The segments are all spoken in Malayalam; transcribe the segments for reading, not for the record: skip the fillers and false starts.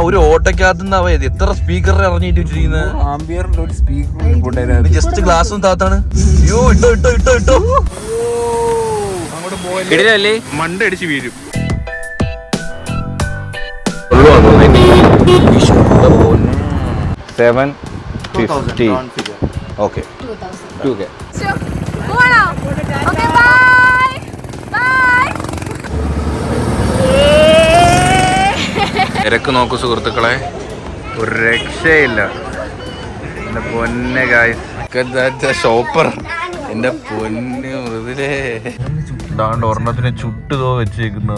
ഒരു ഓട്ടോക്കകത്തുനിന്ന് അവ എത്ര സ്പീക്കർ ഇറങ്ങിയിട്ട് വെച്ചിരിക്കുന്നത്. ജസ്റ്റ് ഗ്ലാസും താത്താണ്. അയ്യോ ഇട്ടോ ഇട്ടോ ഇട്ടോ ഇട്ടോ അങ്ങോട്ട് പോയല്ലേ മണ്ടടിച്ച് വീഴും. ഓക്കെ തിരക്ക് നോക്കൂ സുഹൃത്തുക്കളെ, ഒരു രക്ഷയില്ല. എന്റെ പൊന്നെ ഗായ്സ്, ഷോപ്പർ എന്റെ പൊന്ന് മൃദുലേ. ഇതാണ്ട് ഒരെണ്ണത്തിന് ചുട്ടുതോ വെച്ചേക്കുന്ന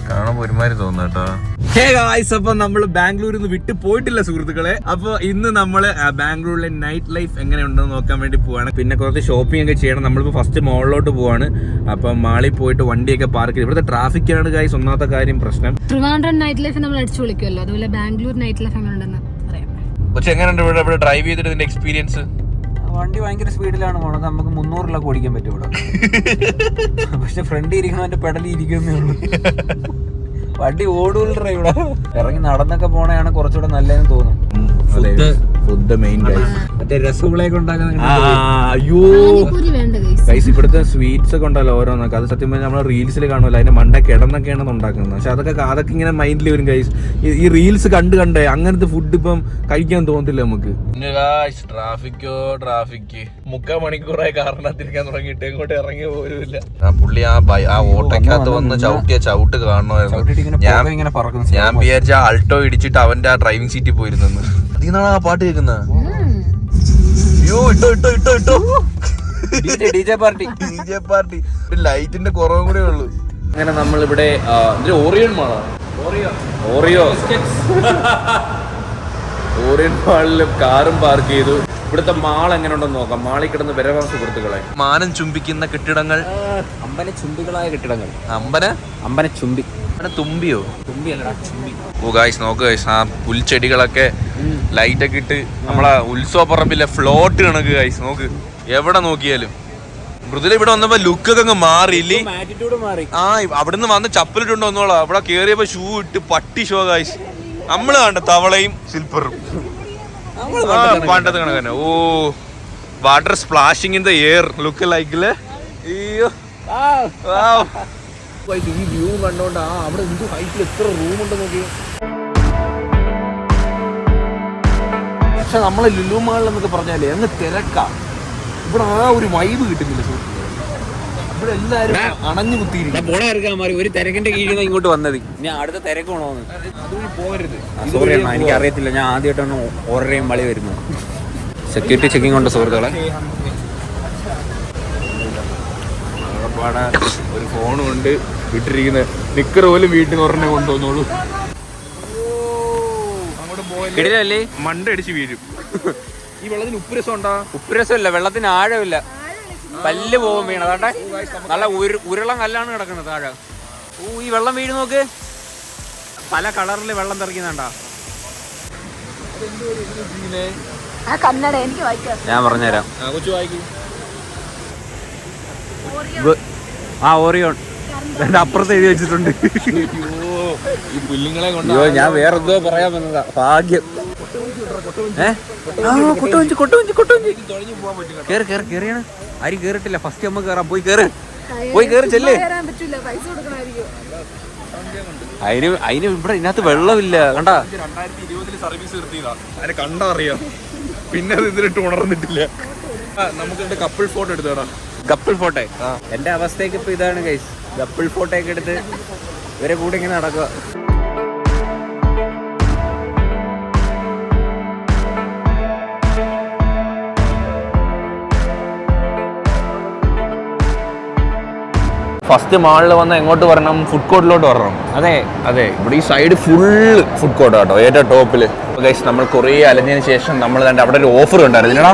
കാണാൻ ഒരുമാതിരി തോന്നുന്നു കേട്ടോ. ഹേ ഗായ്സ്, അപ്പൊ നമ്മള് ബാംഗ്ലൂരിൽ നിന്ന് വിട്ടു പോയിട്ടില്ല സുഹൃത്തുക്കളെ. അപ്പൊ ഇന്ന് നമ്മള് ബാംഗ്ലൂരിലെ നൈറ്റ് ലൈഫ് എങ്ങനെ ഉണ്ടെന്ന് നോക്കാൻ വേണ്ടി പോവാണ്. പിന്നെ കുറച്ച് ഷോപ്പിംഗ് ഒക്കെ ചെയ്യണം. നമ്മളിപ്പോ ഫസ്റ്റ് മോളിലോട്ട് പോവാണ്. അപ്പൊ മാളിൽ പോയിട്ട് വണ്ടിയൊക്കെ പാർക്ക് ചെയ്ത്, ഇവിടുത്തെ ട്രാഫിക് ആണ് ഗായ്സ് ഒന്നാമത്തെ കാര്യം പ്രശ്നം. ട്രിവാൻഡ്രം നൈറ്റ് ലൈഫ് നമ്മൾ അടിച്ചു വിളിക്കുമല്ലോ, അതുപോലെ ബാംഗ്ലൂർ നൈറ്റ് ലൈഫ് എങ്ങനെ ഉണ്ടെന്ന് പറയാം. പക്ഷെ എങ്ങനെയുണ്ട് ഇവിടെ ഡ്രൈവ് ചെയ്തിട്ട് ഇതിന്റെ എക്സ്പീരിയൻസ്? വണ്ടി ഭയങ്കര സ്പീഡിലാണ് പോണത്. നമുക്ക് 300 ഓടിക്കാൻ പറ്റും ഇവിടെ. പക്ഷെ ഫ്രണ്ട് ഇരിക്കുന്നതിന്റെ പെടലി ഇരിക്കുന്നേ ഉള്ളൂ. വണ്ടി ഓടൂല ഇവിടെ. ഇറങ്ങി നടന്നൊക്കെ പോണയാണ് കുറച്ചുകൂടെ നല്ലതെന്ന് തോന്നും. ഫുഡ് മെയിൻ മറ്റേ രസഗുളയൊക്കെ ഉണ്ടാക്കുന്ന അയ്യോ ഗൈസ്, ഇവിടുത്തെ സ്വീറ്റ്സ് ഒക്കെ ഉണ്ടല്ലോ ഓരോന്നൊക്കെ. അത് സത്യം പറഞ്ഞാൽ നമ്മളെ റീൽസിൽ കാണുമല്ലോ, അതിന്റെ മണ്ട കിടന്നൊക്കെയാണ് ഉണ്ടാക്കുന്നത്. പക്ഷെ അതൊക്കെ ഇങ്ങനെ മൈൻഡിൽ വരും ഗൈസ്. ഈ റീൽസ് കണ്ടേ അങ്ങനത്തെ ഫുഡ് ഇപ്പം കഴിക്കാൻ തോന്നത്തില്ല നമുക്ക്. ട്രാഫിക്കോ ട്രാഫിക് 3/4 മണിക്കൂറായി കാരണത്തിരിക്കാൻ തുടങ്ങിയിട്ട് ഇങ്ങോട്ട് ഇറങ്ങി പോലുമില്ല. പുള്ളി ആ ഓട്ടോക്കകത്ത് വന്ന് ചവിട്ടിയ ചവിട്ട് കാണണമായിരുന്നു. ഞാൻ വിചാരിച്ച ആൾട്ടോ ഇടിച്ചിട്ട് അവന്റെ ആ ഡ്രൈവിംഗ് സീറ്റിൽ പോയിരുന്നെന്ന്. അതിന്നാണ് ആ പാട്ട് കേൾക്കുന്നത്. അയ്യോ ഇട്ടോ ഇട്ടോ ഇട്ടോ ഇട്ടോ DJ പാർട്ടി ലൈറ്റിന്റെ കുറവും കൂടെ ഉള്ളു. അങ്ങനെ നമ്മളിവിടെ ഓറിയൻ മാളില് കാറും പാർക്ക് ചെയ്തു. ഇവിടുത്തെ മാൾ എങ്ങനെ ഉണ്ടെന്ന് നോക്കാം. മാളിൽ കിടന്ന് വരവാൻ സുഹൃത്തുക്കളെ. മാനം ചുംബിക്കുന്ന കെട്ടിടങ്ങൾ, അമ്പനച്ചുംബികളായ കെട്ടിടങ്ങൾ. അമ്പനച്ചുംബി തുമ്പിയോ? ഓ ഗായ്സ് നോക്ക് ഗായ്സ്, ആ പുൽച്ചെടികളൊക്കെ ലൈറ്റൊക്കെ ഇട്ട് നമ്മളെ ഉത്സവ പറമ്പിലെ ഫ്ലോട്ട് കണക്ക് ഗായ്സ്. നോക്ക് എവിടെ നോക്കിയാലും. മൃദുല ഇവിടെ വന്നപ്പോ ലുക്കൊക്കെ അങ്ങ് മാറിയില്ലേ? ആ അവിടുന്ന് വന്ന് ചപ്പലിട്ടുണ്ട് വന്നോളാം. അവിടെ കേറിയപ്പോ ഷൂ ഇട്ട് പട്ടി ഷോ ഗായ്സ്. നമ്മള് കണ്ട തവളയും സിൽപ്പറും പണ്ടത്തെ കണക്ക് തന്നെ. ഓ water splashing in the air look ലൈക്കില്. അയ്യോ ഈ വ്യൂ കണ്ടോണ്ട് അവിടെ എന്ത് ഹൈറ്റിൽ എത്ര റൂം ഉണ്ടെന്ന് നോക്കി. പക്ഷെ നമ്മളെ ലുലു മാളിൽ എന്നൊക്കെ പറഞ്ഞാലേ അങ്ങ് തിരക്കാ. ഇവിടെ ആ ഒരു വൈബ് കിട്ടുന്നില്ല. ഇവിടെ എല്ലാരും അണഞ്ഞു കുത്തിയിരിക്കും. ഒരു തിരക്കിന്റെ കീഴിൽ ഇങ്ങോട്ട് വന്നത്. ഇനി അടുത്ത തിരക്ക് പോണോന്ന് അതുവഴി പോകരുത്. സോറി അണ്ണാ, എനിക്ക് അറിയത്തില്ല. ഞാൻ ആദ്യമായിട്ടാണ് ഓരോരെയും വളി വരുന്നത്. സെക്യൂരിറ്റി ചെക്കിംഗ് കൊണ്ട് സുഹൃത്തുക്കളെ. ഒരു ഫോണും കൊണ്ട് വിട്ടിരിക്കുന്ന നിക്കർ പോലും വീട്ടിൽ ഒരെണ്ണം കൊണ്ടുവന്നോളൂ. അങ്ങോട്ട് പോയല്ലേ മണ്ടടിച്ച് വീഴും. ഈ വെള്ളത്തിന് ഉപ്പുരസം ഉണ്ടാ? ഉപ്പുരസമില്ല, വെള്ളത്തിന് ആഴമില്ല. പല്ല് പോകും വീണ. അതാട്ടെ നല്ല ഉരുളം കല്ലാണ് കിടക്കുന്നത് താഴെ. ഈ വെള്ളം വീട് നോക്ക്, പല കളറിൽ വെള്ളം തെറിക്കുന്നുണ്ടാ. ഞാൻ പറഞ്ഞുതരാം. ഓറിയോൺ അപ്പുറത്ത് എഴുതി വെച്ചിട്ടുണ്ട്. ഈ പുല്ലുങ്ങളെ കൊണ്ട് ഞാൻ വേറെ എന്തോ പറയാൻ വന്നതാ. ഭാഗ്യം. കേറിയാണ്. ആരും കേറിട്ടില്ല. ഫസ്റ്റ് നമുക്ക് കേറാം. പോയി കേറി ചെല്ലേ. അതിന് ഇവിടെ ഇതിനകത്ത് വെള്ളമില്ല. കണ്ടാ 2020 സർവീസ് നിർത്തിയതാ. അതിനെ കണ്ടാ അറിയാം. പിന്നെ അത് ഇതിലിട്ട് ഉണർന്നിട്ടില്ല. നമുക്ക് കപ്പിൾ ഫോട്ടോ എടുത്തോടാ. കപ്പിൾ ഫോട്ടോ എന്റെ അവസ്ഥയൊക്കെ ഇപ്പൊ ഇതാണ് ഗൈസ്. കപ്പിൾ ഫോട്ടോ ഒക്കെ എടുത്ത് ഇവരെ കൂടെ ഇങ്ങനെ നടക്കുക. ഫസ്റ്റ് മാളിൽ വന്ന് എങ്ങോട്ട് വരണം? ഫുഡ് കോർട്ടിലോട്ട് വരണം. അതെ ഇവിടെ ഈ സൈഡ് ഫുള്ള് ഫുഡ് കോർട്ട് കേട്ടോ, ഏറ്റവും ടോപ്പില്. ഗൈസ് നമ്മൾ കുറേ അലഞ്ഞതിന് ശേഷം നമ്മൾ അവിടെ ഒരു ഓഫർ ഉണ്ടായിരുന്നില്ലടാ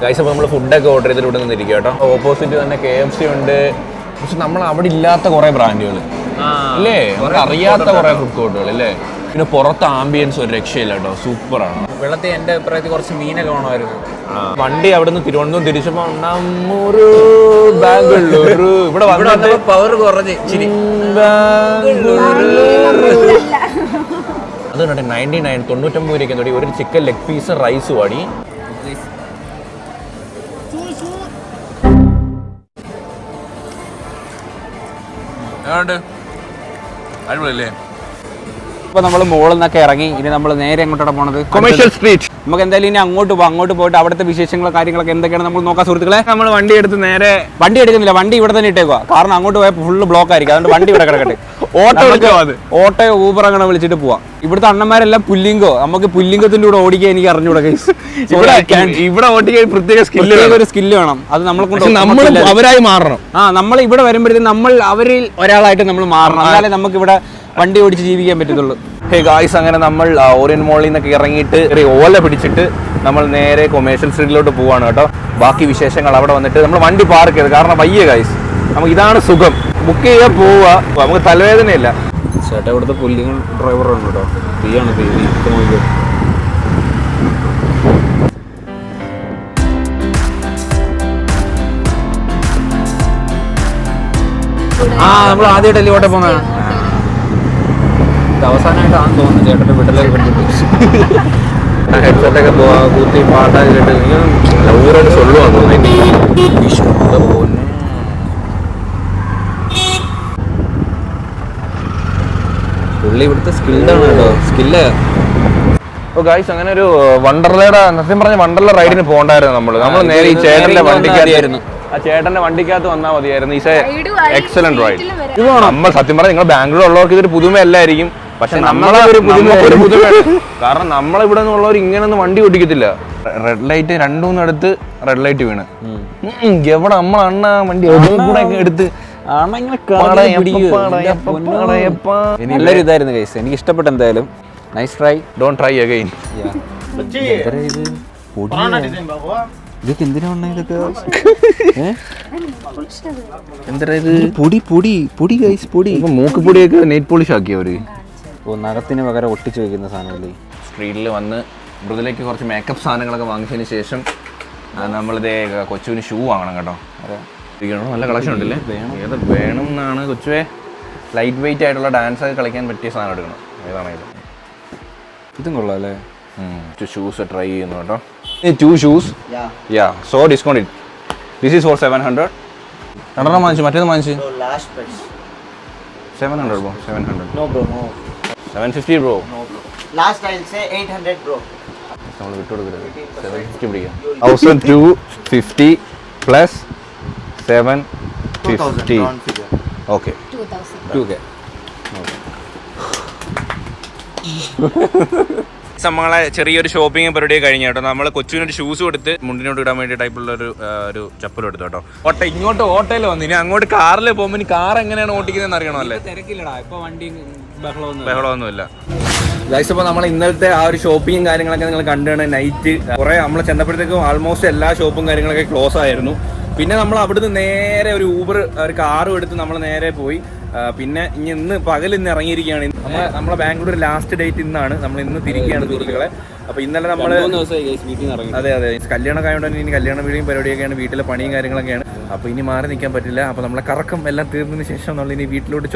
ഗൈസ്. അപ്പോൾ നമ്മൾ ഫുഡൊക്കെ ഓർഡർ ചെയ്തിട്ട് ഇവിടെ നിന്നിരിക്കും കേട്ടോ. ഓപ്പോസിറ്റ് തന്നെ KFC ഉണ്ട്. പക്ഷെ നമ്മൾ അവിടെ ഇല്ലാത്ത കുറെ ബ്രാൻഡുകൾ അല്ലേ, നമുക്ക് അറിയാത്ത കുറെ ഫുഡ് കോർട്ടുകൾ അല്ലേ. പിന്നെ പുറത്ത് ആംബിയൻസ് ഒരു രക്ഷയില്ല കേട്ടോ, സൂപ്പറാണ്. വെള്ളത്തിൽ എന്റെ അഭിപ്രായത്തിൽ കുറച്ച് മീനൊക്കെ വേണമായിരുന്നു. വണ്ടി അവിടെ നിന്ന് തിരുവനന്തപുരം തിരിച്ചപ്പോ നമ്മൂര് ബാംഗ്ലൂരു ഇവിടെ വന്നിട്ട് പവർ കുറഞ്ഞ് ഇച്ചിരി. അത് 99 99 രൂപയ്ക്ക് ഒരു ചിക്കൻ ലെഗ് പീസ് റൈസ് വാടി. അടിപൊളിയല്ലേ? ഇപ്പൊ നമ്മൾ മോളിൽ നിന്നൊക്കെ ഇറങ്ങി ഇനി നമ്മൾ നേരെ എങ്ങോട്ടാണ് പോണത്? Commercial street. നമുക്ക് എന്തായാലും ഇനി അങ്ങോട്ട് പോയിട്ട് അവിടുത്തെ വിശേഷങ്ങളോ കാര്യങ്ങളൊക്കെ എന്തൊക്കെയാണ് നമ്മൾ നോക്കാം സുഹൃത്തുക്കളെ. നമ്മൾ വണ്ടി എടുത്ത് നേരെ വണ്ടി എടുക്കുന്നില്ല, വണ്ടി ഇവിടെ തന്നെ ഇട്ടേക്കുക. കാരണം അങ്ങോട്ട് പോയാൽ ഫുള്ള് ബ്ലോക്ക് ആയിരിക്കും. അതുകൊണ്ട് വണ്ടി ഇവിടെ കിടക്കട്ടെ. ഓട്ടോ ഊബർ അങ്ങനെ വിളിച്ചിട്ട് പോവാം. ഇവിടുത്തെ അണ്ണന്മാരെല്ലാം പുല്ലിങ്കോ. നമുക്ക് പുല്ലിങ്കത്തിന്റെ കൂടെ ഓടിക്കാൻ എനിക്ക് അറിഞ്ഞൂടാ ഗൈസ്. ഇവിടെ ഓടിക്കാൻ പ്രത്യേക ഒരു സ്കില്ല് വേണം. അത് നമ്മളെ കൊണ്ട് അവരായി മാറണം. നമ്മൾ ഇവിടെ വരുമ്പോഴത്തേക്കും നമ്മൾ അവരിൽ ഒരാളായിട്ട് നമ്മൾ മാറണം. എന്നാലേ നമുക്ക് ഇവിടെ വണ്ടി ഓടിച്ച് ജീവിക്കാൻ പറ്റത്തുള്ളൂ. ഹേ ഗായ്സ്, അങ്ങനെ നമ്മൾ ഓറിയന്റ് മോളിൽ നിന്നൊക്കെ ഇറങ്ങിയിട്ട് ഒരു ഓല പിടിച്ചിട്ട് നമ്മൾ നേരെ കൊമേഴ്ഷ്യൽ സ്ട്രീറ്റിലോട്ട് പോവാണ് കേട്ടോ. ബാക്കി വിശേഷങ്ങൾ അവിടെ വന്നിട്ട് നമ്മൾ വണ്ടി പാർക്ക് ചെയ്ത്. കാരണം വയ്യ ഗായ്സ്, നമുക്ക് ഇതാണ് സുഖം. ബുക്ക് ചെയ്യാൻ പോവുക, നമുക്ക് തലവേദനയില്ല. ചേട്ടാ ഇവിടുത്തെ പുല്ലിങ് ഡ്രൈവറുണ്ട് കേട്ടോ. തീയാണ് തീ. നമ്മൾ ആദ്യമായിട്ടല്ലേ ഓട്ടെ പോകുന്നത്. അവസാനമായിട്ടാണെന്ന് തോന്നുന്നു ചേട്ടൻ്റെ വീട്ടിലേക്ക് കണ്ടിട്ട്. ഹെഡ്സെറ്റൊക്കെ കൂത്തി പാട്ടൊക്കെ കേട്ട് ഊരോട് ചൊല്ലുവാന്ന് പുള്ളി ഇവിടുത്തെ സ്കിൽഡാണ് കേട്ടോ. സ്കില്ല്. അപ്പോൾ ഗായ്സ്, അങ്ങനെ ഒരു വണ്ടർലയുടെ സത്യം പറഞ്ഞ വണ്ടർല റൈഡിന് പോകണ്ടായിരുന്നു. നമ്മൾ നേരെ ഈ ചേട്ടന്റെ വണ്ടിക്കായിരുന്നു. ആ ചേട്ടന്റെ വണ്ടിക്കകത്ത് വന്നാൽ മതിയായിരുന്നു. Is excellent ride. നമ്മൾ സത്യം പറഞ്ഞാൽ നിങ്ങൾ ബാംഗ്ലൂർ ഉള്ളവർക്ക് ഇതൊരു പുതുമയല്ലായിരിക്കും. പക്ഷെ നമ്മളെ ഒരു പുതുമ. കാരണം നമ്മളിവിടെ നിന്നുള്ളവർ ഇങ്ങനൊന്നും വണ്ടി ഓടിക്കത്തില്ല. റെഡ് ലൈറ്റ് 2-3 അടുത്ത് റെഡ് ലൈറ്റ് വീണ് എവിടെ നമ്മൾ അണ്ണ വണ്ടി കൂടെ എടുത്ത് നല്ലൊരു ഇതായിരുന്നു ഗൈസ്. എനിക്ക് ഇഷ്ടപ്പെട്ടു. എന്തായാലും nice try. Don't try again. ഇതൊക്കെ എന്തിനാണ് ഇതൊക്കെ? എന്താ ഇത്? പൊടി ഗൈസ്, പൊടി. മൂക്ക് പൊടിയൊക്കെ നെറ്റ് പോളിഷ് ആക്കി അവര്. നഖത്തിന് പകരം ഒട്ടിച്ചു വെക്കുന്ന സാധനമല്ലേ. സ്ട്രീറ്റിൽ വന്ന് മൃദുലേക്ക് കുറച്ച് മേക്കപ്പ് സാധനങ്ങളൊക്കെ വാങ്ങിച്ചതിന് ശേഷം നമ്മളിതേ കൊച്ചുവിന് ഷൂ വാങ്ങണം കേട്ടോ. നല്ല കളക്ഷൻ ഉണ്ടല്ലേ? ഏത് വേണം എന്നാണ് കൊച്ചുവേ? ലൈറ്റ് വെയിറ്റ് ആയിട്ടുള്ള ഡാൻസ് ഒക്കെ കളിക്കാൻ പറ്റിയ സാധനം എടുക്കണം. ഏതാണ് ഇത്? ഇതും കൊള്ളാം അല്ലേ? ഷൂസ് ട്രൈ ചെയ്യുന്നു കേട്ടോ. 2 shoes. Yeah. So discounted. This is for 700. രണ്ടെണ്ണം വാങ്ങിച്ചു, മറ്റേത് വാങ്ങിച്ചു. 700 bro. 700. No bro, no. 750 bro. No bro. Last I'll say 800 bro. നമ്മൾ വിട്ടുകൊടുക്കരുത്. 750 പിടിക്കാം. 1250 പ്ലസ് 750. ഓക്കെ. 2K. നമ്മളെ ചെറിയൊരു ഷോപ്പിംഗ് പരിപാടി കഴിഞ്ഞു കേട്ടോ. നമ്മൾ കൊച്ചുവിനൊരു ഷൂസ് കൊടുത്ത് മുണ്ടിനോട്ട് ഇടാൻ വേണ്ടി ടൈപ്പുള്ള ഒരു ചപ്പലും എടുത്തു കേട്ടോ. ഇങ്ങോട്ട് ഓട്ടോയിൽ വന്നു. ഇനി അങ്ങോട്ട് കാറിൽ പോകുമ്പോൾ ഇനി കാർ എങ്ങനെയാണ് ഓട്ടിക്കുന്നതെന്ന് അറിയണമല്ലേ? തിരക്കില്ലടാ ഇപ്പൊ, വണ്ടി ബഹളമൊന്നുമില്ല. ഗൈസ്, അപ്പോൾ നമ്മൾ ഇന്നലത്തെ ആ ഒരു ഷോപ്പിങ്ങും കാര്യങ്ങളൊക്കെ നിങ്ങൾ കണ്ടാണ്. നൈറ്റ് കുറേ നമ്മൾ ചെന്നപ്പോഴത്തേക്കും ആൾമോസ്റ്റ് എല്ലാ ഷോപ്പും കാര്യങ്ങളൊക്കെ ക്ലോസ് ആയിരുന്നു. പിന്നെ നമ്മൾ അവിടുന്ന് നേരെ ഒരു ഊബർ ഒരു കാറും എടുത്ത് നമ്മൾ നേരെ പോയി. പിന്നെ ഇന്ന് ഇന്ന് ഇറങ്ങിയിരിക്കുകയാണ്. നമ്മളെ ബാംഗ്ലൂർ ലാസ്റ്റ് ഡേറ്റ് ഇന്നാണ്. നമ്മൾ ഇന്ന് തിരിക്കുകയാണ് സുഹൃത്തുക്കളെ. അപ്പോൾ ഇന്നലെ നമ്മൾ അതെ കല്യാണമൊക്കെ ആയതുകൊണ്ട് ഇനി കല്യാണ വീടും പരിപാടിയൊക്കെയാണ്, വീട്ടിലെ പണിയും കാര്യങ്ങളൊക്കെയാണ്. അപ്പോൾ ഇനി മാറി നിൽക്കാൻ പറ്റില്ല. അപ്പോൾ നമ്മളെ കറക്കം എല്ലാം തീർന്നതിന് ശേഷം നമ്മൾ ഇനി വീട്ടിലോട്ട്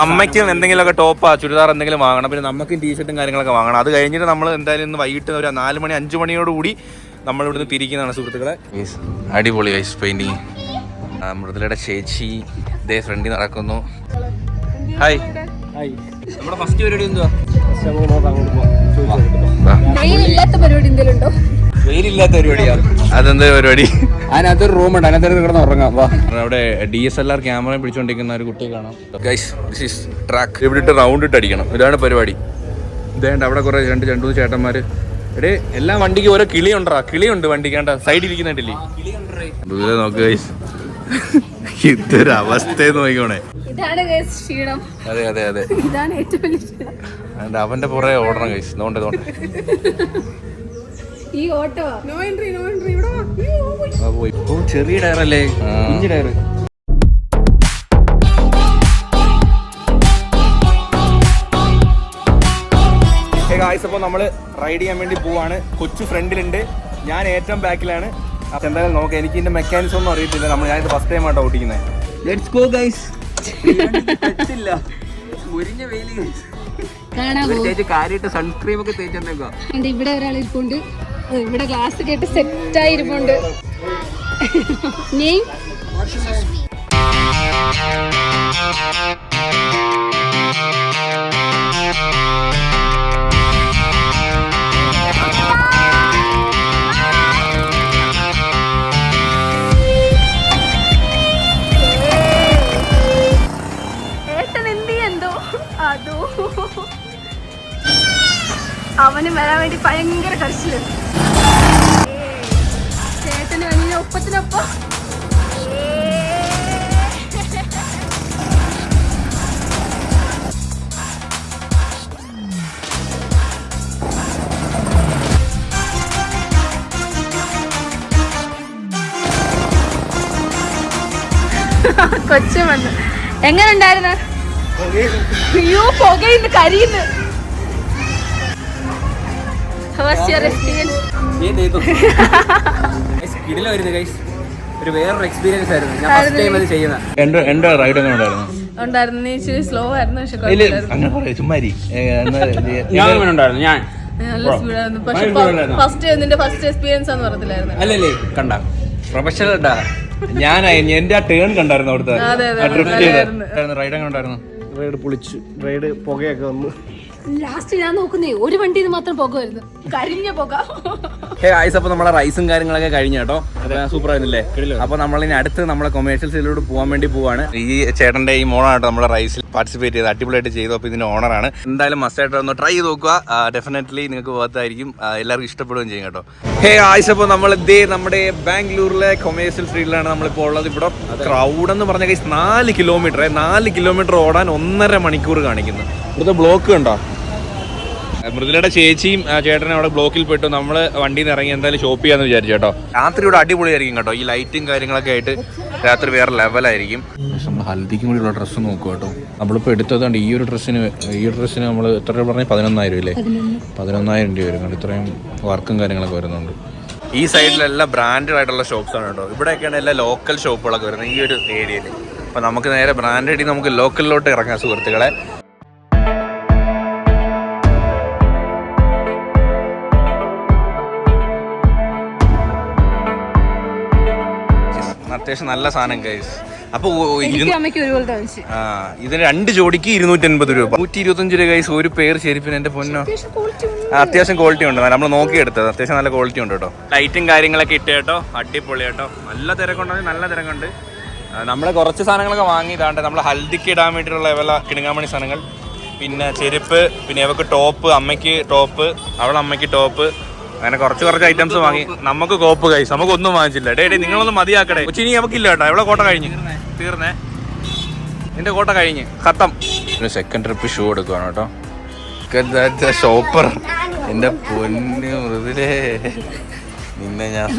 അമ്മയ്ക്കും എന്തെങ്കിലുമൊക്കെ ടോപ്പാ ചുരിദാർ എന്തെങ്കിലും വാങ്ങണം. പിന്നെ നമുക്കും ടീഷർട്ടും കാര്യങ്ങളൊക്കെ വാങ്ങണം. അത് കഴിഞ്ഞിട്ട് നമ്മൾ എന്തായാലും ഇന്ന് വൈകിട്ട് ഒരു 4 മണി 5 മണിയോടുകൂടി നമ്മൾ ഇവിടുന്ന് തിരിക്കുന്നതാണ് സുഹൃത്തുക്കളെ. അടിപൊളി ഐസ് പെയിന്റിങ്. മൃദുലയുടെ ചേച്ചി ഇതേ ഫ്രണ്ടിൽ നടക്കുന്നു. ഹായ്. നമ്മുടെ ഫസ്റ്റ് പരിപാടി എന്തുവാ? വെയിലില്ലാത്ത പരിപാടിയാ. അതെന്താ പരിപാടി? അതിനകത്തൊരു റൂമുണ്ട്, അതിനകത്ത് കിടന്ന് ഉറങ്ങാം. അവിടെ DSLR ക്യാമറ പിടിച്ചോണ്ടിരിക്കുന്ന ഒരു കുട്ടിയെ കാണാം. Guys, this is track. ഇവിടെ ഇട്ട് റൗണ്ട് ഇട്ട് അടിക്കണം. ഇതാണ് പരിപാടി. ഇതേണ്ട അവിടെ കുറെ 2-3 ചേട്ടന്മാര്. എടേ, എല്ലാ വണ്ടിക്ക് ഓരോ കിളിയുണ്ടാ. കിളിയുണ്ട് വണ്ടിക്ക്. കണ്ട സൈഡിൽ ഇരിക്കുന്നുണ്ടല്ലേ? നോക്ക് ഗൈസ്, ഇതൊരു അവസ്ഥ നോക്കണേ. അതെ അതെ അതെ, അവന്റെ പുറകെ ഓടണം ഗൈസ്. നോണ്ട് ചെറിയ ടയറല്ലേ, കുഞ്ഞു ടയർ. അപ്പോൾ നമ്മൾ റൈഡ് ചെയ്യാൻ വേണ്ടി പോവാണ്. കൊച്ചു ഫ്രണ്ടിലുണ്ട്, ഞാൻ ഏറ്റവും ബാക്കിലാണ്. എന്തായാലും നോക്കാം. എനിക്ക് ഇതിന്റെ മെക്കാനിസം ഒന്നും അറിയത്തില്ല. ഞാനിത് ഫസ്റ്റ് ടൈം ആട്ടോ ഓടിക്കുന്നത്. Let's go guys. കാണാൻ പോകും. ചേച്ചി കാര്യമായിട്ട് സൺസ്ക്രീം ഒക്കെ തേച്ചെന്നേക്കോ. ഇവിടെ ഒരാൾ ഇരിപ്പുണ്ട്, ഇവിടെ ഗ്ലാസ് കേട്ട് സെറ്റായി ഇരിപ്പുണ്ട്. നെയിം അതോ അവന് വരാൻ വേണ്ടി ഭയങ്കര കർശനം. ചേട്ടന് വലിയ ഒപ്പത്തിനൊപ്പം കൊച്ചു വന്നു. എങ്ങനെ ഉണ്ടായിരുന്നു? അയ്യോ പുകയിന്ന് കരിയുന്നു. ഒരു വേറൊരു എക്സ്പീരിയൻസ് ആയിരുന്നു. ഞാൻ ഫസ്റ്റ് ടൈം അത് ചെയ്യുന്നത്. എന്റെ റൈഡ് എങ്ങനെ ഉണ്ടായിരുന്നു? ഉണ്ടായിരുന്നു. ഇച്ചിരി സ്ലോ ആയിരുന്നു. ഉണ്ടായിരുന്നു. ഞാൻ നല്ല സ്പീഡായിരുന്നു. പക്ഷെ ഫസ്റ്റ് എക്സ്പീരിയൻസ് ആണെന്ന് പറഞ്ഞില്ലായിരുന്നു. അല്ലല്ലേ കണ്ട പ്രൊഫഷണൽ ഉണ്ടാ. ഞാൻ എന്റെ ആ ടേൺ കണ്ടായിരുന്നു അവിടുത്തെ റൈഡ് എങ്ങനെ ഉണ്ടായിരുന്നു? റൈഡ് പൊളിച്ചു. റൈഡ് പുകയൊക്കെ വന്നു. ലാസ്റ്റ് ഞാൻ നോക്കുന്നേ ഒരു വണ്ടിയിൽ മാത്രം പുക വരുന്നു, കരിഞ്ഞ പുക. അപ്പൊ നമ്മളെ റൈസും കാര്യങ്ങളൊക്കെ കഴിഞ്ഞ കേട്ടോ. സൂപ്പർ ആയിരുന്നില്ലേ? അപ്പൊ നമ്മളിനി അടുത്ത് നമ്മളെ കൊമേഴ്ഷ്യൽ സൈഡിലോട്ട് പോകാൻ വേണ്ടി പോവാണ്. ഈ ചേട്ടന്റെ ഈ മോണാട്ടോ നമ്മളെ റൈസിൽ പാർട്ടിസിപ്പേറ്റ് ചെയ്ത് അടിപൊളിയായിട്ട് ചെയ്തു. അപ്പൊ ഇതിന്റെ ഓണറാണ്. എന്തായാലും മസ്റ്റായിട്ട് ഒന്ന് ട്രൈ ചെയ്ത് നോക്കുക. ഡെഫിനറ്റ്ലി നിങ്ങൾക്ക് പോകത്തായിരിക്കും, എല്ലാവർക്കും ഇഷ്ടപ്പെടുകയും ചെയ്യും കേട്ടോ. അപ്പൊ നമ്മൾ ഇതേ നമ്മുടെ ബാംഗ്ലൂരിലെ കൊമേഴ്ഷ്യൽ സ്ട്രീറ്റിലാണ് നമ്മളിപ്പോൾ ഉള്ളത്. ഇവിടെ ക്രൗഡ് എന്ന് പറഞ്ഞ 4 കിലോമീറ്റർ ഓടാൻ 1.5 മണിക്കൂർ കാണിക്കുന്നു. ഇവിടുത്തെ ബ്ലോക്ക് കണ്ടോ? മൃദുലയുടെ ചേച്ചിയും ചേട്ടനും അവിടെ ബ്ലോക്കിൽ പോയിട്ട് നമ്മള് വണ്ടിയിൽ നിന്ന് ഇറങ്ങി എന്തായാലും ഷോപ്പ് ചെയ്യാന്ന് വിചാരിച്ചു കേട്ടോ. രാത്രി ഇവിടെ അടിപൊളിയായിരിക്കും കേട്ടോ. ഈ ലൈറ്റും കാര്യങ്ങളൊക്കെ ആയിട്ട് രാത്രി വേറെ ലെവലായിരിക്കും. നമ്മൾ ഹൽദിക്കും കൂടിയുള്ള ഡ്രസ്സ് നോക്കുക കേട്ടോ. നമ്മളിപ്പോൾ എടുത്തതുകൊണ്ട് ഈ ഒരു ഡ്രസ്സിന് നമ്മൾ എത്ര രൂപ പറഞ്ഞാൽ 11,000 ഇല്ലേ? 11,000 രൂപ വരും. ഇത്രയും വർക്കും കാര്യങ്ങളൊക്കെ വരുന്നുണ്ട്. ഈ സൈഡിലെല്ലാം ബ്രാൻഡഡ് ആയിട്ടുള്ള ഷോപ്സ് ആണ് കേട്ടോ. ഇവിടെയൊക്കെയാണ് എല്ലാ ലോക്കൽ ഷോപ്പുകളൊക്കെ വരുന്നത് ഈ ഒരു ഏരിയയിൽ. അപ്പോൾ നമുക്ക് നേരെ ബ്രാൻഡഡ് നമുക്ക് ലോക്കലിലോട്ട് ഇറങ്ങാം സുഹൃത്തുക്കളെ. അത്യാവശ്യം നല്ല സാധനം ഗൈസ്. അപ്പൊ ഇതിന് 2 ജോഡിക്ക് 280 രൂപ, 125 രൂപ ഗൈസ് ഒരു പേർ ചെരുപ്പിന്. എന്റെ പൊന്നോ, അത്യാവശ്യം ക്വാളിറ്റി ഉണ്ട്. നമ്മൾ നോക്കിയെടുത്തത് അത്യാവശ്യം നല്ല ക്വാളിറ്റി ഉണ്ട് കേട്ടോ. ലൈറ്റും കാര്യങ്ങളൊക്കെ ഇട്ട് കേട്ടോ, അടിപൊളി കേട്ടോ. നല്ല തിരക്കുണ്ടെങ്കിൽ നല്ല തിരക്കുണ്ട്. നമ്മൾ കുറച്ച് സാധനങ്ങളൊക്കെ വാങ്ങിയതാണ്ട്. നമ്മൾ ഹൽദിക്ക് ഇടാൻ വേണ്ടിയിട്ടുള്ള ഇവല കിണുങ്ങാമണി സാധനങ്ങൾ, പിന്നെ ചെരുപ്പ്, പിന്നെ ഇവക്ക് ടോപ്പ്, അമ്മയ്ക്ക് ടോപ്പ്, അവളെ അമ്മയ്ക്ക് ടോപ്പ്, അങ്ങനെ കുറച്ച് ഐറ്റംസ് വാങ്ങി. നമുക്ക് കോപ്പ് കൈസ്, നമുക്ക് ഒന്നും വാങ്ങിച്ചില്ല. ഡേ നിങ്ങളൊന്നും മതിയാക്കടേ. ഇനി നമുക്കില്ല കേട്ടോ. എവിടെ കോട്ട കഴിഞ്ഞ് തീർന്നേ, നിന്റെ കോട്ട കഴിഞ്ഞ് ഖത്തം. ഒരു സെക്കൻഡ് ട്രിപ്പ് ഷൂ എടുക്കുവാണ് കേട്ടോ. ഷോപ്പർ എന്റെ പൊന്ന് മൃദുലേ, നിന്നെ ഞാൻ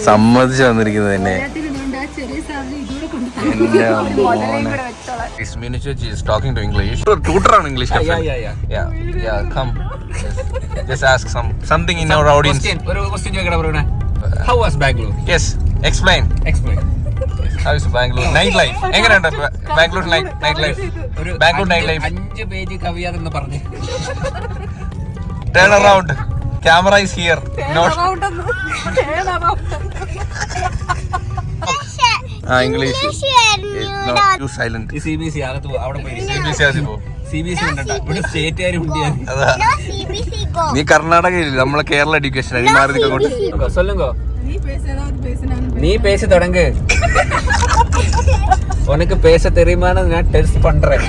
സമ്മതിച്ചു വന്നിരിക്കുന്നത് തന്നെ. Talking to English. Tutor on English. Yeah. Come. Just ask something in our audience. Question ചോദിക്കടാ. How was Bangalore? Yes. Explain. How is Bangalore? Night life. എങ്ങനെയുണ്ട് Bangalore night life? Bangalore night life. 5 page കവിയാതെന്ന് പറഞ്ഞു. Turn around. Camera is here. Not. English. No, too silent. CBC അകത്ത് പോ. അവിടെ പോയി CBC ആദ്യ പോ. CBC ഉണ്ടോ? ഇവിടെ സ്റ്റേറ്റുകാർ ഉണ്ട്. നീ കർണാടകയിൽ, നമ്മളെ കേരള എഡ്യൂക്കേഷൻ. നീ മാറി നിൽക്കോട്ട്. சொல்லுங்க. நீ பேச தொடங்கு. உனக்கு பேச தெரியுமான்னு நான் டெஸ்ட் பண்றேன்.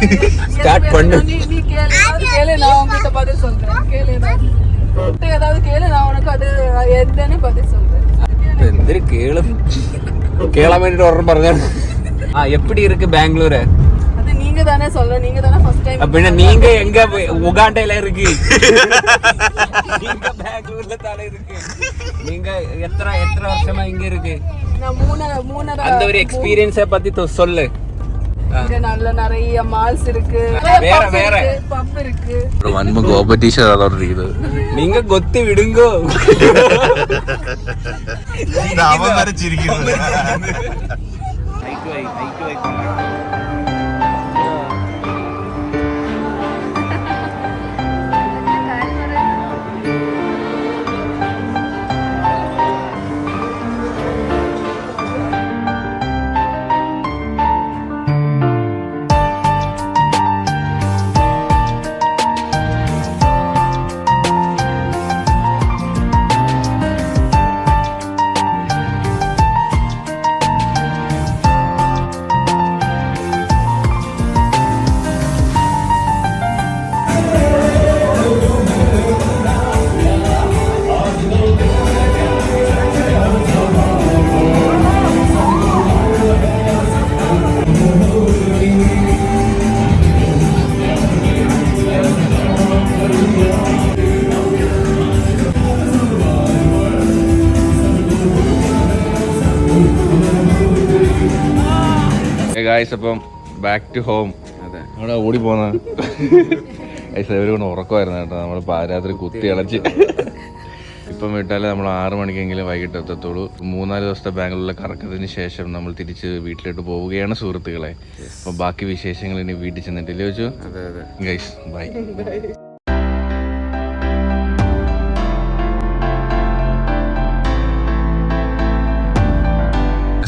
ஸ்டார்ட் பண்ணு. நீ கேளு, நான் உன்கிட்ட பதில் சொல்றேன். கேளு, ஏதாவது கேளு, நான் உனக்கு அது என்னன்னு பதில் சொல்றேன். എന്തൊരു കേളാൻ വേണ്ടിട്ട് ഒരെണ്ണം പറഞ്ഞു. எப்படி இருக்கு பெங்களூரு? அது நீங்க தானே சொல்ற, நீங்க தானே ஃபர்ஸ்ட் டைம். அப்படினா நீங்க எங்க உகாண்டால இருக்கு? நீங்க பெங்களூர்ல தானே இருக்கு. நீங்க எத்தனை வருஷமா இங்க இருக்கு? நான் மூணரை. அந்த ஒரு எக்ஸ்பீரியன்ஸை பத்தி சொல்லு. இங்க நல்ல நிறைய மால்ஸ் இருக்கு, வேற பப் இருக்கு. വൻപ് കോമ്പറ്റീഷൻ അതോണ്ടിരിക്കുന്നത്. நீங்க கொத்தி விடுங்கோ. അവൻ വരച്ചിരിക്കുന്നത്. ഗായ്സ് അപ്പം ബാക്ക് ടു ഹോം. അതെ, അവിടെ ഓടി പോന്ന കൊണ്ട് ഉറക്കമായിരുന്നു കേട്ടോ. നമ്മൾ പാരാത്രി കുത്തി അടച്ച് ഇപ്പം വിട്ടാലേ നമ്മൾ 6 മണിക്കെങ്കിലും വൈകിട്ട് എത്തത്തുള്ളൂ. 3-4 ദിവസത്തെ ബാംഗ്ലൂരിലെ കറക്കത്തിന് ശേഷം നമ്മൾ തിരിച്ച് വീട്ടിലോട്ട് പോവുകയാണ് സുഹൃത്തുക്കളെ. അപ്പം ബാക്കി വിശേഷങ്ങൾ ഇനി വീട്ടിൽ ചെന്നിട്ടില്ലേ വെച്ചു. Guys bye.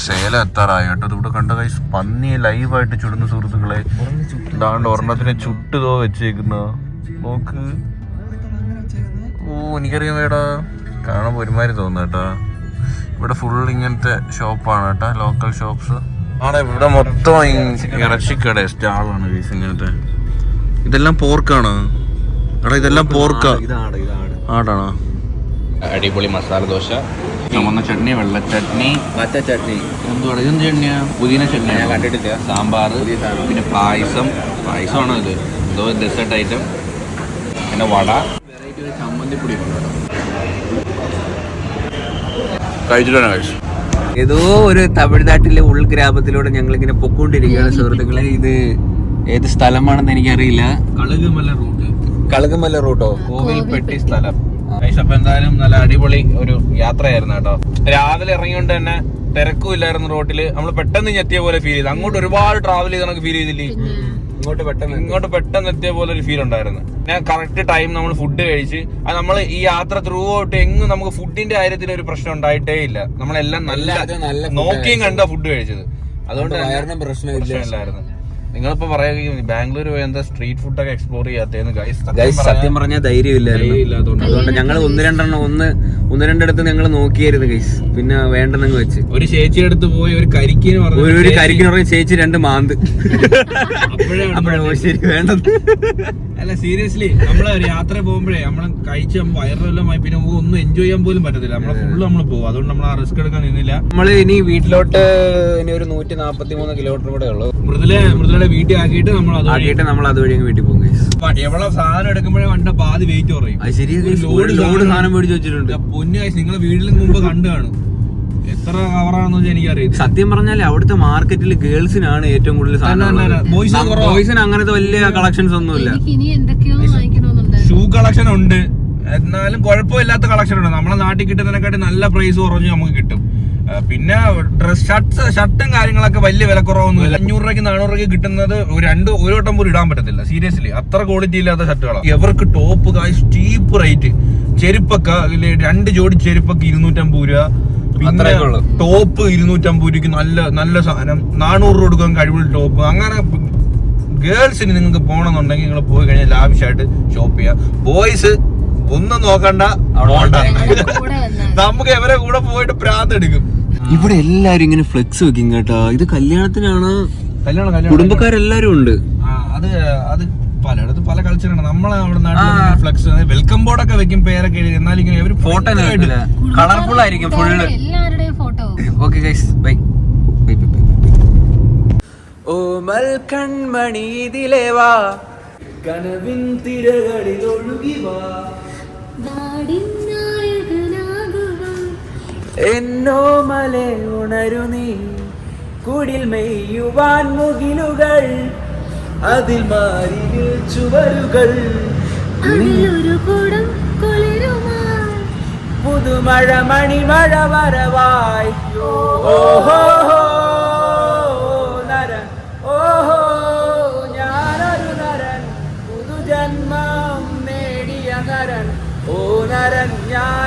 സേലം എത്താറായി കേട്ടോ. ഇവിടെ കണ്ട കൈസ് പന്നി ലൈവായിട്ട് ചുടുന്ന സുഹൃത്തുക്കളെ. ഇതാണ്ട് ഒരെണ്ണത്തിനെ ചുട്ടുതോ വെച്ചേക്കുന്ന നോക്ക്. ഓ എനിക്കറിയാം വേടാ, കാണുമ്പോൾ ഒരുമാതിരി തോന്നുന്നു കേട്ടോ. ഇവിടെ ഫുൾ ഇങ്ങനത്തെ ഷോപ്പാണ് കേട്ടോ, ലോക്കൽ ഷോപ്സ് ആണ്. ഇവിടെ മൊത്തം ഇറച്ചിക്കട സ്റ്റാളാണ് ഗൈസ് ഇങ്ങനത്തെ. ഇതെല്ലാം പോർക്കാണ് എടാ, ഇതെല്ലാം പോർക്കാ. ആടാണോ? അടിപൊളി മസാല ദോശ, ചുമന്ന ചട്നി, വെള്ള ചട്നി, പച്ച ചട്നി. എന്തുവാണ് ഇതെന്ത് ചട്നിയാ? പുതിന ചട്നി ഞാൻ കണ്ടിട്ടില്ല. സാമ്പാർ, പിന്നെ പായസമാണോ ഇത്? എന്തോ ഡെസേർട്ട് ഐറ്റം, പിന്നെ വട, വെറൈറ്റി ഒരു ചമ്മന്തിപ്പൊടി കഴിച്ചിട്ടാണ് കഴിച്ചു. ഏതോ ഒരു തമിഴ്നാട്ടിലെ ഉൾഗ്രാമത്തിലൂടെ ഞങ്ങൾ ഇങ്ങനെ പൊക്കോണ്ടിരിക്കുകയാണ് സുഹൃത്തുക്കളെ. ഇത് ഏത് സ്ഥലമാണെന്ന് എനിക്കറിയില്ല. കളുകുമല റൂട്ടോ? കോവിൽപ്പെട്ടി സ്ഥലം. അപ്പൊ എന്തായാലും നല്ല അടിപൊളി ഒരു യാത്രയായിരുന്നു കേട്ടോ. രാവിലെ ഇറങ്ങിയോണ്ട് തന്നെ തിരക്കും ഇല്ലായിരുന്നു റോട്ടില്. നമ്മൾ പെട്ടെന്ന് എത്തിയ പോലെ ഫീൽ ചെയ്തു. അങ്ങോട്ട് ഒരുപാട് ട്രാവൽ ചെയ്ത് നമുക്ക് ഫീൽ ചെയ്തില്ലേ? ഇങ്ങോട്ട് പെട്ടെന്ന് എത്തിയ പോലെ ഒരു ഫീൽ ഉണ്ടായിരുന്നു. ഞാൻ കറക്റ്റ് ടൈം നമ്മൾ ഫുഡ് കഴിച്ച്, അത് നമ്മൾ ഈ യാത്ര ത്രൂ ഔട്ട് എങ്ങും നമുക്ക് ഫുഡിന്റെ കാര്യത്തിൽ ഒരു പ്രശ്നം ഉണ്ടായിട്ടേ ഇല്ല. നമ്മളെല്ലാം നല്ല നോക്കിയും കണ്ടാ ഫുഡ് കഴിച്ചത്. അതുകൊണ്ട് പ്രശ്നമില്ലായിരുന്നു. നിങ്ങളിപ്പോ പറയുക ബാംഗ്ലൂർ പോയി എന്താ സ്ട്രീറ്റ് ഫുഡൊക്കെ എക്സ്പ്ലോർ ചെയ്യാത്തേന്ന് ഗൈസ്. സത്യം പറഞ്ഞാൽ ധൈര്യമില്ലായിരുന്നു. അതുകൊണ്ട് ഞങ്ങൾ ഒന്ന് രണ്ടിടത്ത് ഞങ്ങൾ നോക്കിയായിരുന്നു ഗൈസ്. പിന്നെ വേണ്ടെന്നങ്ങ് വെച്ച് ഒരു ചേച്ചിയുടെ അടുത്ത് പോയി ഒരു കരിക്കിന് പറഞ്ഞ ചേച്ചി 2 മാന്ത്. ശരി വേണ്ടത്. അല്ല സീരിയസ്ലി, നമ്മള് ഒരു യാത്ര പോകുമ്പോഴേ നമ്മള് കഴിച്ച് വയറെല്ലാമായി പിന്നെ ഒന്നും എൻജോയ് ചെയ്യാൻ പോലും പറ്റത്തില്ല. നമ്മൾ പോകും. അതുകൊണ്ട് നമ്മൾ ആ റിസ്ക് എടുക്കാൻ നിന്നില്ല. നമ്മള് ഇനി വീട്ടിലോട്ട് ഇനി ഒരു 143 കിലോമീറ്റർ കൂടെ ഉള്ളു. മൃദുലയുടെ വീട്ടിൽ ആക്കിയിട്ട് നമ്മൾ അതുവഴി അങ്ങ് വീട്ടിൽ പോകും. എവിടെ സാധനം എടുക്കുമ്പോഴേ വണ്ട പാതി വെയിറ്റ് കുറയും. ലോഡ് സാധനം മേടിച്ച് വെച്ചിട്ടുണ്ട്. പൊന്നു കാശ് നിങ്ങളെ വീട്ടിൽ മുമ്പ് കണ്ടു കാണും. എത്ര കവറാണെന്ന് വെച്ചാൽ എനിക്കറിയാം. സത്യം പറഞ്ഞാൽ അവിടുത്തെ മാർക്കറ്റിൽ ഗേൾസിനാണ് ഏറ്റവും കൂടുതൽ സാധനം. ബോയ്സിന് അങ്ങനത്തെ വലിയ കളക്ഷൻസ് ഒന്നുമില്ല. ഷൂ കളക്ഷൻ ഉണ്ട്, എന്നാലും കുഴപ്പമില്ലാത്ത കളക്ഷൻ ഉണ്ട്. നമ്മളെ നാട്ടിൽ കിട്ടുന്നതിനെക്കാട്ടി നല്ല പ്രൈസ് കുറഞ്ഞ് നമുക്ക് കിട്ടും. പിന്നെ ഡ്രസ് ഷർട്ടും കാര്യങ്ങളൊക്കെ വലിയ വിലക്കുറവൊന്നുമില്ല. 500 രൂപയ്ക്ക് 400 രൂപയ്ക്ക് കിട്ടുന്നത് ഒരു വട്ടം പോലും ഇടാൻ പറ്റത്തില്ല. സീരിയസ്ലി അത്ര ക്വാളിറ്റി ഇല്ലാത്ത ഷർട്ടുകളാണ്. എവർക്ക് ടോപ്പ് കാശ് ചീപ്പ് റേറ്റ്. ചെരുപ്പൊക്കെ 2 ജോഡി ചെരുപ്പൊക്കെ 250 രൂപ. പിന്നെ ടോപ്പ് 250 രൂപയ്ക്ക് നല്ല സാധനം. 400 രൂപ കൊടുക്കാൻ കഴിവുള്ള ടോപ്പ്. അങ്ങനെ ഗേൾസിന് നിങ്ങൾക്ക് പോകണമെന്നുണ്ടെങ്കിൽ നിങ്ങൾ പോയി കഴിഞ്ഞാൽ ലാവിഷായിട്ട് ഷോപ്പ് ചെയ്യാം. ബോയ്സ് ഒന്നും നോക്കണ്ട, നമുക്ക് എവരെ കൂടെ പോയിട്ട് പ്രാന്ത് എടുക്കും. ഇവിടെ എല്ലാരും ഇങ്ങനെ ഫ്ലെക്സ് വെക്കും കേട്ടോ. ഇത് കല്യാണത്തിനാണ്, കുടുംബക്കാരെല്ലാരും ഉണ്ട്. അത് പലയിടത്തും പല കൾച്ചറാണ്. നമ്മളെ അവിടെ നാട്ടിൽ ഫ്ലെക്സ് വെൽക്കം ബോർഡൊക്കെ വെക്കും, പേരൊക്കെ എഴുതി. എന്നാലും ഇങ്ങനെ ഫോട്ടോ കളർഫുൾ ആയിരിക്കും ഫുള്ള്. Okay guys, bye. ഓമൽ കൺമണി ഇതിലേവാ, കനവിൻ തിരകളിൽ ഒഴുകി വാ, എന്നോ മലെ ഉണരു നീ, കുടിൽ മെയ്യുവാൻ മുകിലുകൾ, അതിൽ മാറിയ ചുവരുകൾ, പുതുമഴ മണിമഴ വരവായി. ഓഹോ നരൻ, ഓഹോ ഞാനൊരു നരൻ, പുതുജന്മം നേടിയ നരൻ. ഓ നരൻ ഞാൻ